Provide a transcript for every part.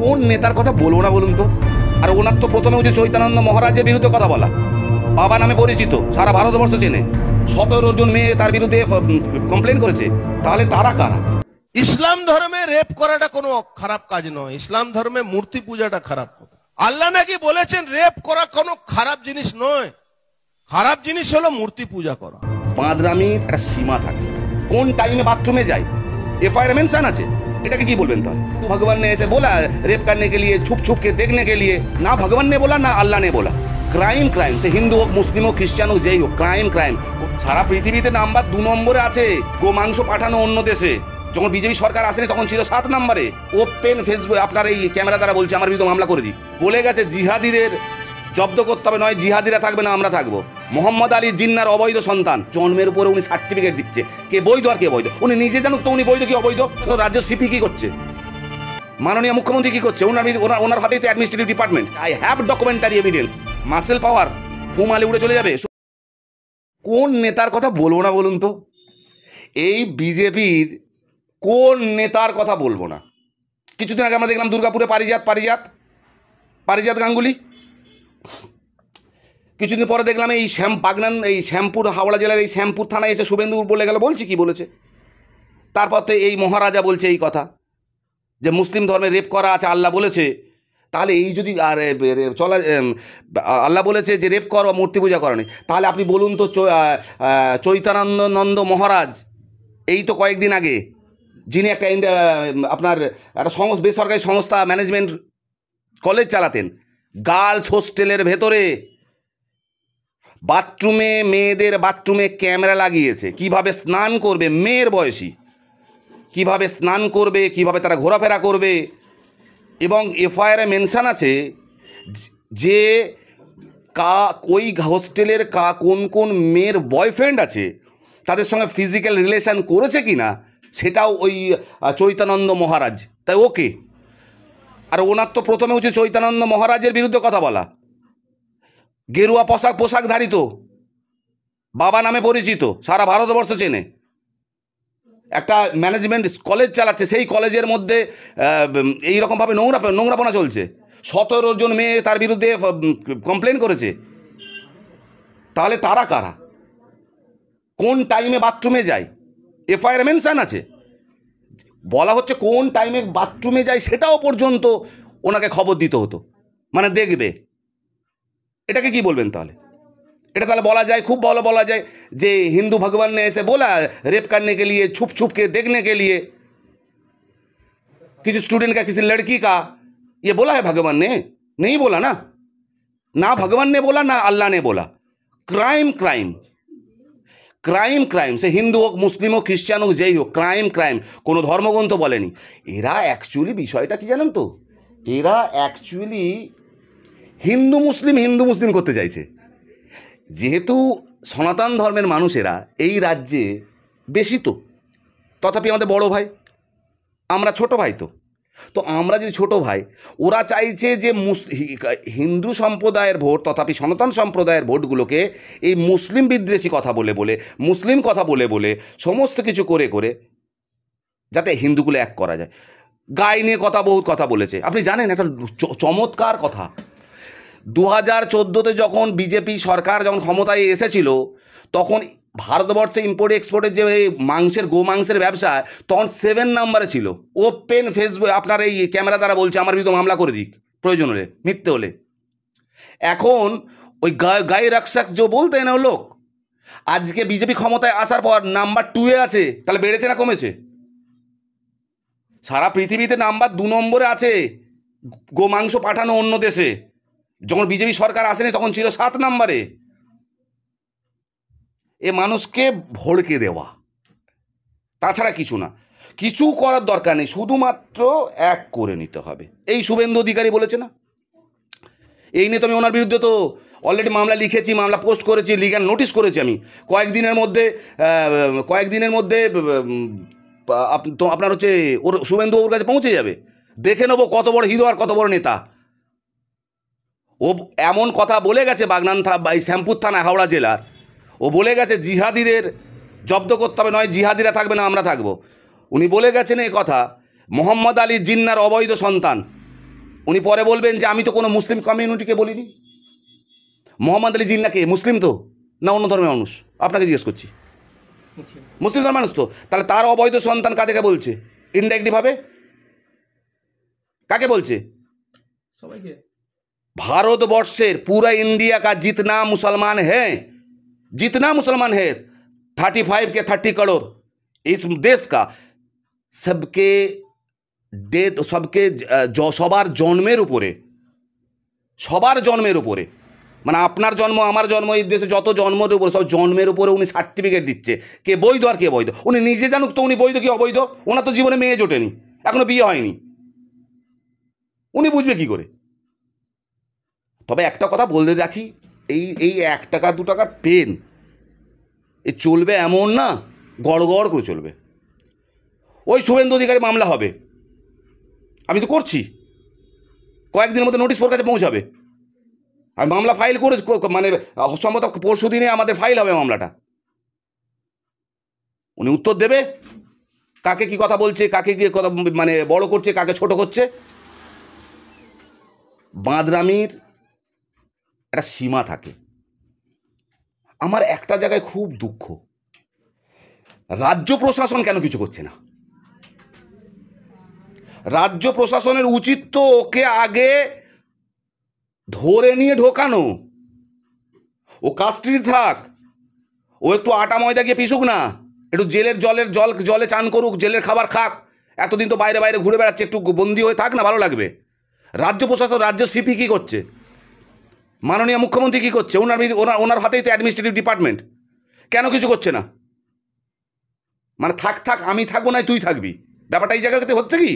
কোন নেতার কথা বলবো না বলুন তো? আর ওনার তো প্রথমে হচ্ছে চৈতন্যানন্দ মহারাজের বিরুদ্ধে কথা বলা, বাবা নামে পরিচিত, সারা ভারতবর্ষ চেনে, 17 জন মেয়ে তার বিরুদ্ধে কমপ্লেন করেছে। তাহলে তারা কারা? ইসলাম ধর্মে রেপ করাটা কোনো খারাপ কাজ নয়। ইসলাম ধর্মে মূর্তি পূজাটা খারাপ কথা। আল্লাহ নাকি বলেছেন রেপ করা কোনো খারাপ জিনিস নয়, খারাপ জিনিস হলো মূর্তি পূজা করা। বাঁদরামির একটা সীমা থাকে। কোন টাইমে বাথরুমে যায় एफआईआर मेंशन আছে, এটাকে কি বলবেন? তাহলে तो भगवान ने ऐसे बोला रेप करने के लिए, छुप छुप के देखने के लिए। ना भगवान ने बोला ना अल्लाह ने बोला। ক্রাইম ক্রাইম, সে হিন্দু হোক, মুসলিম হোক, খ্রিস্টান হোক, যেই হোক, ক্রাইম ক্রাইম। সারা পৃথিবীতে নাম্বার 2 নম্বরে আছে গো মাংস পাঠানো অন্য দেশে। যখন বিজেপি সরকার আসেনি তখন ছিল 7 নম্বরে। ওপেন ফেসবুক আপনার এই ক্যামেরা দ্বারা বলছে আমার বিরুদ্ধে মামলা করে দিই। বলে গেছে জিহাদিদের জব্দ করতে হবে, নয় জিহাদিরা থাকবে না আমরা থাকবো। মোহাম্মদ আলী জিন্নার অবৈধ সন্তান, জন্মের উপরে উনি সার্টিফিকেট দিচ্ছে কে বৈধ আর কে বৈধ। উনি নিজে জানুক তো উনি বৈধ কি অবৈধ। রাজ্য সিপি কি করছে, মাননীয় মুখ্যমন্ত্রী কি করছে, ওনার হাতেই তো administrative department. I have documentary evidence. Muscle power ফুমালে উড়ে চলে যাবে। কোন নেতার কথা বলবো না বলুন তো? এই বিজেপির কোন নেতার কথা বলবো না? কিছুদিন আগে আমরা দেখলাম দুর্গাপুরে পারিজাত গাঙ্গুলি। কিছুদিন পরে দেখলাম এই শ্যামপুর হাওড়া জেলার এই শ্যামপুর থানায় এসে শুভেন্দু বলে গেল। বলছি কি বলেছে? তারপর তো এই মহারাজা বলছে এই কথা যে মুসলিম ধর্মে রেপ করা আছে, আল্লাহ বলেছে। তাহলে এই যদি আর চলা, আল্লাহ বলেছে যে রেপ করো, মূর্তি পূজা করো নি, তাহলে আপনি বলুন তো চৈতন্যানন্দ মহারাজ এই তো কয়েকদিন আগে যিনি একটা আপনার একটা বেসরকারি সংস্থা ম্যানেজমেন্ট কলেজ চালাতেন, গার্লস হোস্টেলের ভেতরে বাথরুমে, মেয়েদের বাথরুমে ক্যামেরা লাগিয়েছে। কিভাবে স্নান করবে মেয়ের বয়সী, কিভাবে স্নান করবে, কিভাবে তারা ঘোরাফেরা করবে। এবং এফআইআরে মেনশান আছে যে ওই হোস্টেলের কোন কোন মেয়ের বয়ফ্রেন্ড আছে, তাদের সঙ্গে ফিজিক্যাল রিলেশন করেছে কি না সেটাও ওই চৈতন্যানন্দ মহারাজ। তাই ওকে, আর ওনার তো প্রথমে হচ্ছে চৈতন্যানন্দ মহারাজের বিরুদ্ধে কথা বলা, গেরুয়া পোশাকধারী, তো বাবা নামে পরিচিত, সারা ভারতবর্ষ চেনে, একটা ম্যানেজমেন্ট কলেজ চালাচ্ছে, সেই কলেজের মধ্যে এইরকমভাবে নোংরাপনা চলছে। 17 জন মেয়ে তার বিরুদ্ধে কমপ্লেন করেছে। তাহলে তারা কারা? কোন টাইমে বাথরুমে যায় এফআইআর মেনশন আছে। বলা হচ্ছে কোন টাইমে বাথরুমে যায় সেটাও পর্যন্ত ওনাকে খবর দিতে হতো, মানে দেখবে। এটাকে কি বলবেন তাহলে? এটা তাহলে বলা যায়, খুব ভালো বলা যায় যে हिंदू भगवान ने ऐसे बोला रेप करने के लिए, छुप छुप के देखने के लिए। किसी स्टूडेंट का, किसी लड़की का ये बोला है भगवान ने? नहीं बोला ना। ना भगवान ने बोला ना अल्लाह ने बोला। क्राइम क्राइम ক্রাইম ক্রাইম, সে হিন্দু হোক, মুসলিম হোক, খ্রিস্টান হোক, যেই হোক, ক্রাইম ক্রাইম। কোনো ধর্মগ্রন্থ বলেনি। এরা অ্যাকচুয়ালি বিষয়টা কি জানেন তো? এরা অ্যাকচুয়ালি হিন্দু মুসলিম করতে চাইছে। যেহেতু সনাতন ধর্মের মানুষেরা এই রাজ্যে বেশি, তো তথাপি আমাদের বড় ভাই, আমরা ছোট ভাই, তো আমরা যদি ছোট ভাই, ওরা চাইছে যে হিন্দু সম্প্রদায়ের ভোট, তথাপি সনাতন সম্প্রদায়ের ভোটগুলোকে এই মুসলিম বিদ্বেষী কথা বলে মুসলিম কথা বলে সমস্ত কিছু করে যাতে হিন্দুগুলো এক করা যায়। গায়ে নিয়ে বহুত কথা বলেছে। আপনি জানেন একটা চমৎকার কথা, 2014-তে যখন বিজেপি সরকার যখন ক্ষমতায় এসেছিল, তখন ভারতবর্ষে ইম্পোর্ট এক্সপোর্টের যে গোমাংসের ব্যবসা, তখন 7 নম্বরে ছিল। ওপেন ফেসবুক আপনার এই ক্যামেরা দ্বারা বলছে আমার বিরুদ্ধে মামলা করে দিক প্রয়োজন হলে, মিথ্যে হলে। এখন ওই গায়ে রক্ষক যে বলতে না লোক, আজকে বিজেপি ক্ষমতায় আসার পর নাম্বার 2-এ আছে। তাহলে বেড়েছে না কমেছে? সারা পৃথিবীতে নাম্বার 2 নম্বরে আছে গোমাংস পাঠানো অন্য দেশে। যখন বিজেপি সরকার আসেনি তখন ছিল 7 নম্বরে। এ মানুষকে ভড়কে দেওয়া, তাছাড়া কিছু না। কিছু করার দরকার নেই, শুধুমাত্র এক করে নিতে হবে। এই শুভেন্দু অধিকারী বলেছে না, এই নিয়ে তো আমি ওনার বিরুদ্ধে তো অলরেডি মামলা লিখেছি, মামলা পোস্ট করেছি, লিগ্যাল নোটিশ করেছি আমি। কয়েকদিনের মধ্যে তো আপনার হচ্ছে ওর শুভেন্দু ওর কাছে পৌঁছে যাবে। দেখে নেবো কত বড় হিরো আর কত বড় নেতা। ও এমন কথা বলে গেছে শ্যামপুর থানা হাওড়া জেলার, ও বলে গেছে জিহাদিদের জব্দ করতে হবে, নয় জিহাদিরা থাকবে না আমরা থাকবো। উনি বলে গেছেন এই কথা। মোহাম্মদ আলী জিন্নার অবৈধ সন্তান, উনি পরে বলবেন যে আমি তো কোনো মুসলিম কমিউনিটিকে বলিনি। মোহাম্মদ আলী জিন্নাকে মুসলিম তো না অন্য ধর্মের মানুষ? আপনাকে জিজ্ঞেস করছি। মুসলিম ধর্মের মানুষ তো, তাহলে তার অবৈধ সন্তান কাদেরকে বলছে ইনডাইরেক্টলিভাবে? কাকে বলছে? সবাইকে। भारतवर्षेर पूरा इंडिया का जितना मुसलमान है 35 के 30 करोड़ इस देश का, सबके डेथ सबके सबार जन्मेर उपरे মানে আপনার জন্ম আমার জন্ম এই দেশে যত জন্মের উপরে সব জন্মের উপরে উনি সার্টিফিকেট দিচ্ছে কে বৈধ আর কে বৈধ। উনি নিজে জানুক তো উনি বৈধ কি অবৈধ। ওনার তো জীবনে মেয়ে জোটেনি, এখনো বিয়ে হয়নি, উনি বুঝবে কি করে? তবে একটা কথা বলতে রাখি, এই 1 টাকা 2 টাকার পেন এ চলবে এমন না, গড়গড় করে চলবে। ওই শুভেন্দু অধিকারী মামলা হবে, আমি তো করছি, কয়েকদিনের মধ্যে নোটিশ ওর কাছে পৌঁছাবে। আর মামলা ফাইল করে মানে সম্ভবত পরশু দিনে আমাদের ফাইল হবে মামলাটা। উনি উত্তর দেবে কাকে কি কথা বলছে, কাকে গিয়ে কথা মানে বড় করছে, কাকে ছোট করছে। বাঁদরামির একটা সীমা থাকে। আমার একটা জায়গায় খুব দুঃখ, রাজ্য প্রশাসন কেন কিছু করছে না? রাজ্য প্রশাসনের উচিত তো ওকে আগে ধরে নিয়ে ঢোকানো, ও কাস্টডি থাক, ও একটু আটা ময়দা গিয়ে পিসুক না, একটু জলে চান করুক, জেলের খাবার খাক, এতদিন তো বাইরে বাইরে ঘুরে বেড়াচ্ছে, একটু বন্দি হয়ে থাক না, ভালো লাগবে। রাজ্য প্রশাসন, রাজ্য সিপি কী করছে? মাননীয় মুখ্যমন্ত্রী কী করছে? ওনার হাতেই তো অ্যাডমিনিস্ট্রেটিভ ডিপার্টমেন্ট, কেন কিছু করছে না? মানে থাক আমি থাকবো না তুই থাকবি, ব্যাপারটা এই জায়গাতে হচ্ছে কি?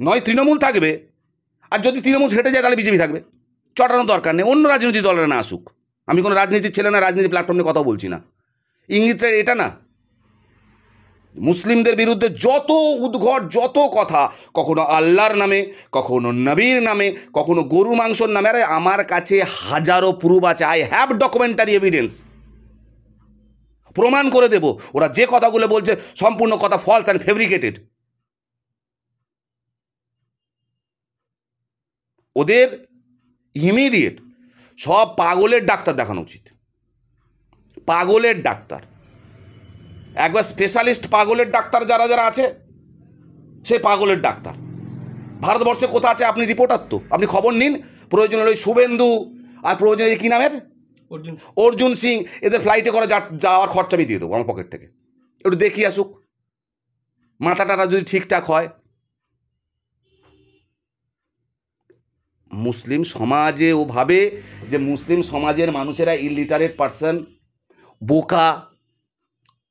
নয় তৃণমূল থাকবে, আর যদি তৃণমূল হেঁটে যায় তাহলে বিজেপি থাকবে। চটানোর দরকার নেই, অন্য রাজনৈতিক দলেরা না আসুক। আমি কোনো রাজনীতির ছেলে না, রাজনীতি প্ল্যাটফর্ম নিয়ে কথা বলছি না। ইঙ্গিতটা এটা না, মুসলিমদের বিরুদ্ধে যত উদ্ঘট, যত কথা, কখনো আল্লাহর নামে, কখনো নবীর নামে, কখনো গরু মাংসর নামে। আরে আমার কাছে হাজারো প্রুফ আছে, আই হ্যাভ ডকুমেন্টারি এভিডেন্স, প্রমাণ করে দেব। ওরা যে কথাগুলো বলছে সম্পূর্ণ কথা ফলস অ্যান্ড ফেব্রিকেটেড। ওদের ইমিডিয়েট সব পাগলের ডাক্তার দেখানো উচিত, পাগলের ডাক্তার, একবার স্পেশালিস্ট পাগলের ডাক্তার যারা যারা আছে, সে পাগলের ডাক্তার ভারতবর্ষে কোথা আছে? আপনি রিপোর্টার তো, আপনি খবর নিন। প্রয়োজন হলে ওই শুভেন্দু আর প্রয়োজন কী নামের অর্জুন সিং, এদের ফ্লাইটে করে যাওয়ার খরচা আমি দিয়ে দেবো আমার পকেট থেকে, একটু দেখিয়ে আসুক, মাথা টাটা যদি ঠিকঠাক হয়। মুসলিম সমাজে ও ভাবে যে মুসলিম সমাজের মানুষেরা ইলিটারেট পার্সন, বোকা,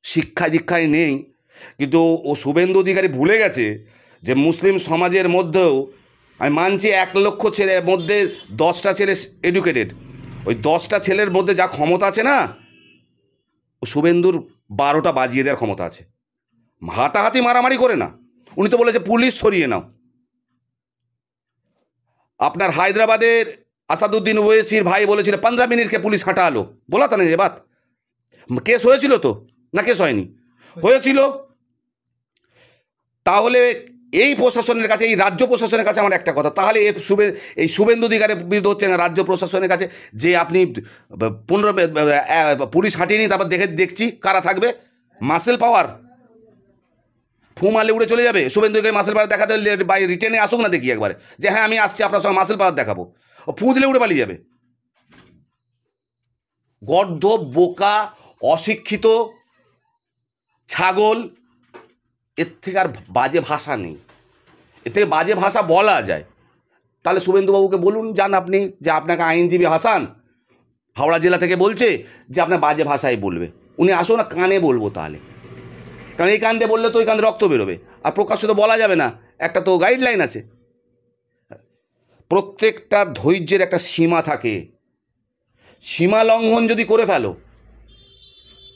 শিক্ষা দীক্ষায় নেই। কিন্তু ও শুভেন্দু অধিকারী ভুলে গেছে যে মুসলিম সমাজের মধ্যেও, আমি মানছি 1 লক্ষ ছেলের মধ্যে 10টা ছেলে এডুকেটেড, ওই 10টা ছেলের মধ্যে যা ক্ষমতা আছে না, ও শুভেন্দুর 12টা বাজিয়ে দেওয়ার ক্ষমতা আছে। হাতাহাতি মারামারি করে না, উনি তো বলেছে পুলিশ সরিয়ে নাও। আপনার হায়দ্রাবাদের আসাদুদ্দিন ওয়েসির ভাই বলেছিল 15 মিনিটকে পুলিশ হাঁটা আলো, বলা তা নেই বাত। কেস হয়েছিল তো না? কেস হয়নি? হয়েছিল। তাহলে এই প্রশাসনের কাছে, এই রাজ্য প্রশাসনের কাছে আমার একটা কথা, তাহলে এই শুভেন্দু অধিকারের বিরুদ্ধে হচ্ছে না রাজ্য প্রশাসনের কাছে যে আপনি 15 পুলিশ হাঁটিয়ে নিয়ে তারপর দেখছি কারা থাকবে? মাসেল পাওয়ার ফু মারলে উড়ে চলে যাবে। শুভেন্দু অধিকারী মাসেল পাওয়ার দেখাতে বাই রিটেনে আসুক না, দেখি একবারে যে হ্যাঁ আমি আসছি আপনার সঙ্গে মাসেল পাওয়ার দেখাবো, ফু দিলে উড়ে পালিয়ে যাবে। গর্ধ, বোকা, অশিক্ষিত ছাগল, এর থেকে আর বাজে ভাষা নেই। এর থেকে বাজে ভাষা বলা যায় তাহলে শুভেন্দুবাবুকে বলুন, যান আপনি, যে আপনাকে আইনজীবী হাসান হাওড়া জেলা থেকে বলছে যে আপনার বাজে ভাষায় বলবে, উনি আসো না, কানে বলবো তাহলে। কারণ এই কান দিয়ে বললে তো ওই কান দিয়ে রক্ত বেরোবে, আর প্রকাশ্য তো বলা যাবে না, একটা তো গাইডলাইন আছে। প্রত্যেকটা ধৈর্যের একটা সীমা থাকে, সীমা লঙ্ঘন যদি করে ফেলো,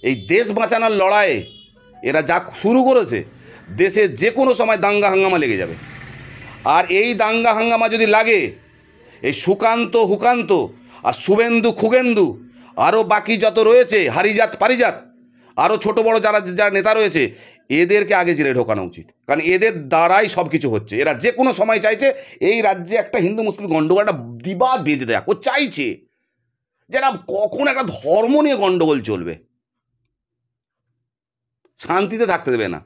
এই দেশ বাঁচানোর লড়াইয়ে এরা যা শুরু করেছে, দেশে যে কোনো সময় দাঙ্গা হাঙ্গামা লেগে যাবে। আর এই দাঙ্গা হাঙ্গামা যদি লাগে, এই সুকান্ত হুকান্ত আর শুভেন্দু খুগেন্দু আরও বাকি যত রয়েছে, হারিজাত পারিজাত, আরও ছোট বড় যারা নেতা রয়েছে, এদেরকে আগে জেলে ঢোকানো উচিত, কারণ এদের দ্বারাই সব কিছু হচ্ছে। এরা যে কোনো সময় চাইছে এই রাজ্যে একটা হিন্দু মুসলিম গণ্ডগোলটা দিবাদ বেঁধে দেয়, ও চাইছে যে না কখন একটা ধর্ম নিয়ে গণ্ডগোল চলবে, শান্তিতে থাকতে দেবে না।